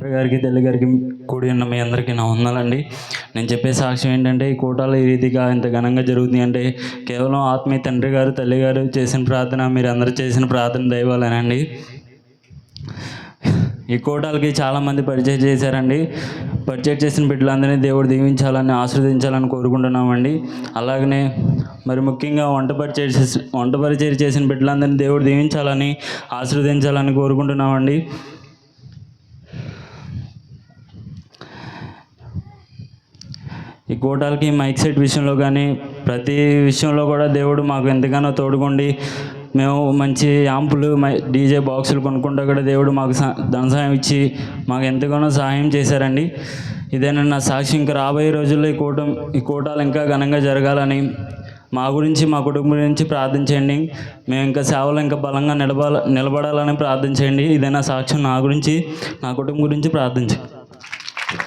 గారికి తల్లి గారికి కూడి ఉన్న మీ అందరికీ నా వందనాలండి. నేను చెప్పే సాక్ష్యం ఏంటంటే, ఈ కూటాలు ఈ రీతిగా ఇంత ఘనంగా జరుగుతుంది అంటే కేవలం ఆత్మీయ తండ్రి గారు తల్లి గారు చేసిన ప్రార్థన, మీరు అందరూ చేసిన ప్రార్థన దైవాలేనండి. ఈ కూటాలకి చాలామంది పరిచయం చేశారండి. పరిచయం చేసిన బిడ్డలందరినీ దేవుడు దీవించాలని ఆశీర్వదించాలని కోరుకుంటున్నామండి. అలాగనే మరి ముఖ్యంగా వంట పరిచయం చేసిన బిడ్డలందరినీ దేవుడు దీవించాలని ఆశీర్వదించాలని కోరుకుంటున్నామండి. ఈ కూటాలకి మైక్ సెట్ విషయంలో కానీ ప్రతి విషయంలో కూడా దేవుడు మాకు ఎంతగానో తోడుకోండి. మేము మంచి యాంపులు డీజే బాక్సులు కొనుక్కుంటూ కూడా దేవుడు మాకు ధన సహాయం ఇచ్చి మాకు ఎంతగానో సహాయం చేశారండి. ఇదేనా నా సాక్షి. ఇంకా రాబోయే రోజుల్లో ఈ కూటాలు ఇంకా ఘనంగా జరగాలని మా గురించి మా కుటుంబం గురించి ప్రార్థించండి. మేము ఇంకా సేవలు ఇంకా బలంగా నిలబడాలని ప్రార్థించండి. ఇదేనా సాక్ష్యం. నా గురించి నా కుటుంబం గురించి ప్రార్థించండి.